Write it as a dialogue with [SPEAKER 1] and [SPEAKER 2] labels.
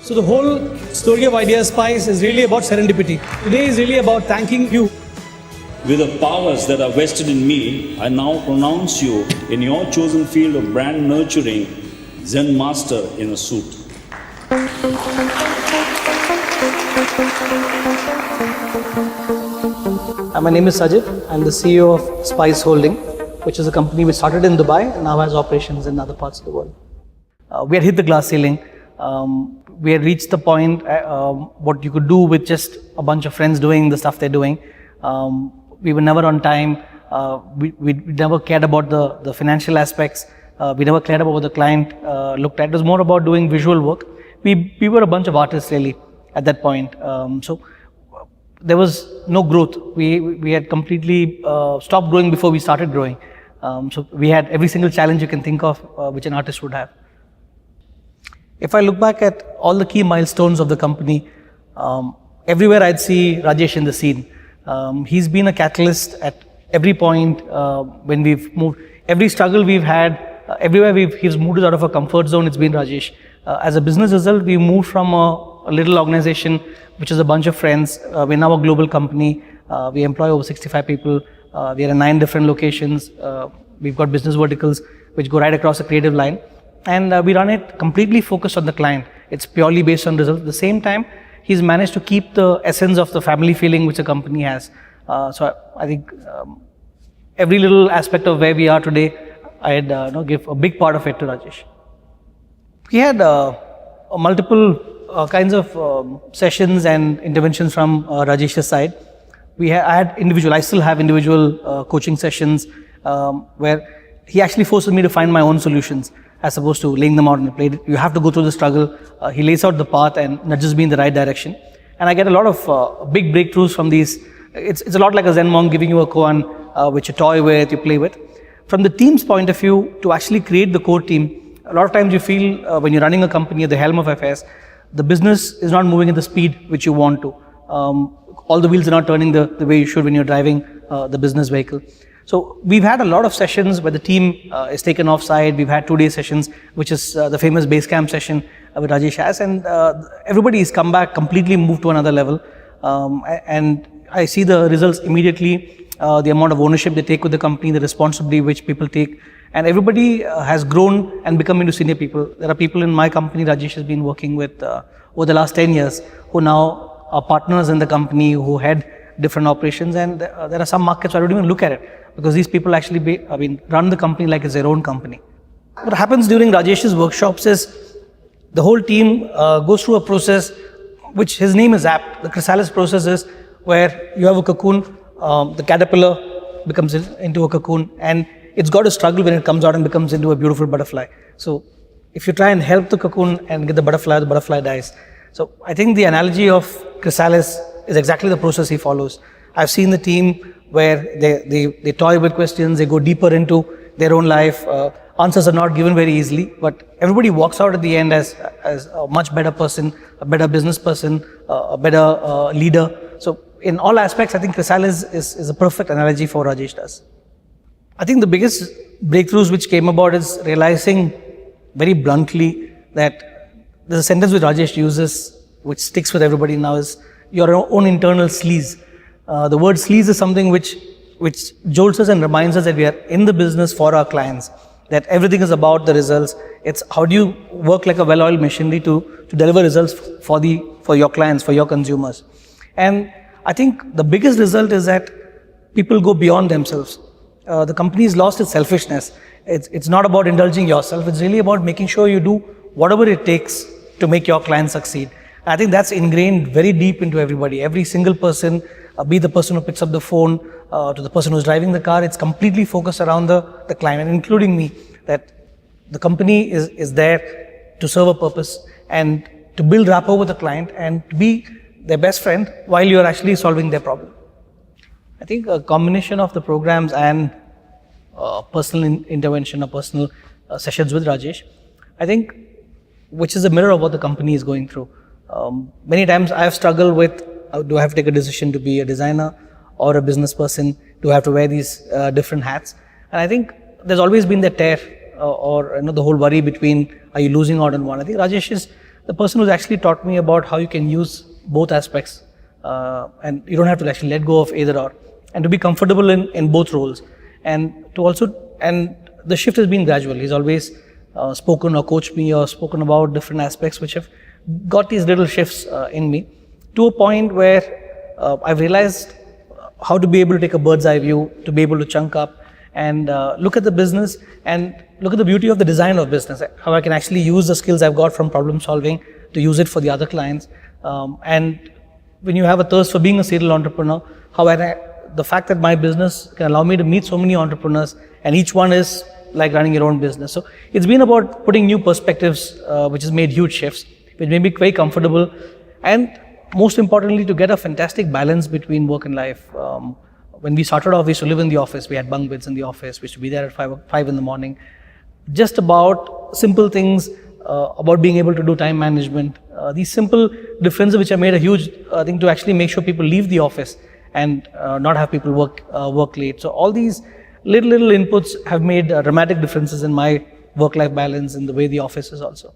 [SPEAKER 1] So the whole story of Idea Spice is really about serendipity. Today is really about thanking you.
[SPEAKER 2] With the powers that are vested in me, I now pronounce you in your chosen field of brand nurturing, Zen Master in a suit.
[SPEAKER 1] My name is Sajith. I'm the CEO of Spice Holding, which is a company which started in Dubai and now has operations in other parts of the world. We had hit the glass ceiling. We had reached the point what you could do with just a bunch of friends doing the stuff they're doing. We were never on time. We never cared about the financial aspects. We never cared about what the client looked at. It was more about doing visual work. We were a bunch of artists really at that point. So there was no growth. We had completely stopped growing before we started growing. So we had every single challenge you can think of which an artist would have. If I look back at all the key milestones of the company, everywhere I'd see Rajesh in the scene. He's been a catalyst at every point when we've moved. Every struggle we've had, everywhere he's moved us out of our comfort zone, it's been Rajesh. As a business result, we moved from a little organization, which is a bunch of friends. We're now a global company. We employ over 65 people. We are in 9 different locations. We've got business verticals which go right across the creative line. And we run it completely focused on the client. It's purely based on results. At the same time, he's managed to keep the essence of the family feeling which the company has. So I think every little aspect of where we are today, I'd give a big part of it to Rajesh. We had multiple kinds of sessions and interventions from Rajesh's side. I still have individual coaching sessions where he actually forces me to find my own solutions as opposed to laying them out on the plate. You have to go through the struggle. He lays out the path and nudges me in the right direction. And I get a lot of big breakthroughs from these. It's a lot like a Zen monk giving you a koan which you toy with, you play with. From the team's point of view, to actually create the core team, a lot of times you feel when you're running a company at the helm of affairs, the business is not moving at the speed which you want to. All the wheels are not turning the way you should when you're driving the business vehicle. So we've had a lot of sessions where the team is taken offside. We've had 2-day sessions, which is the famous base camp session with Rajesh has, and everybody has come back, completely moved to another level. And I see the results immediately, the amount of ownership they take with the company, the responsibility which people take, and everybody has grown and become into senior people. There are people in my company Rajesh has been working with over the last 10 years who now are partners in the company, who head different operations, and there are some markets where I don't even look at it because these people actually run the company like it's their own company. What happens during Rajesh's workshops is the whole team goes through a process which his name is apt. The chrysalis process is where you have a cocoon, the caterpillar becomes into a cocoon, and it's got to struggle when it comes out and becomes into a beautiful butterfly. So if you try and help the cocoon and get the butterfly dies. So I think the analogy of chrysalis is exactly the process he follows. I've seen the team where they toy with questions, they go deeper into their own life. Answers are not given very easily, but everybody walks out at the end as a much better person, a better business person, a better leader. So in all aspects, I think chrysalis is a perfect analogy for what Rajesh does. I think the biggest breakthroughs which came about is realizing very bluntly that there's a sentence which Rajesh uses which sticks with everybody now is your own internal sleaze. The word sleaze is something which jolts us and reminds us that we are in the business for our clients, that everything is about the results. It's how do you work like a well-oiled machinery to deliver results for your clients, for your consumers. And I think the biggest result is that people go beyond themselves. The company has lost its selfishness. It's not about indulging yourself. It's really about making sure you do whatever it takes to make your clients succeed. I think that's ingrained very deep into everybody. Every single person, be the person who picks up the phone, to the person who's driving the car, it's completely focused around the client, and including me, that the company is there to serve a purpose and to build rapport with the client and to be their best friend while you're actually solving their problem. I think a combination of the programs and personal intervention or personal sessions with Rajesh, I think, which is a mirror of what the company is going through. Many times I have struggled with, do I have to take a decision to be a designer or a business person? Do I have to wear these different hats? And I think there's always been the tear or the whole worry between, are you losing out on one? I think Rajesh is the person who's actually taught me about how you can use both aspects, and you don't have to actually let go of either or, and to be comfortable in both roles, and the shift has been gradual. He's always spoken or coached me or spoken about different aspects which have got these little shifts in me, to a point where I've realized how to be able to take a bird's eye view, to be able to chunk up and look at the business and look at the beauty of the design of business, how I can actually use the skills I've got from problem solving to use it for the other clients. And when you have a thirst for being a serial entrepreneur, the fact that my business can allow me to meet so many entrepreneurs, and each one is like running your own business. So it's been about putting new perspectives, which has made huge shifts, which made me very comfortable, and most importantly, to get a fantastic balance between work and life. When we started off, we used to live in the office. We had bunk beds in the office. We used to be there at 5 in the morning. Just about simple things, about being able to do time management. These simple differences which have made a huge thing to actually make sure people leave the office and not have people work late. So all these little inputs have made dramatic differences in my work-life balance and the way the office is also.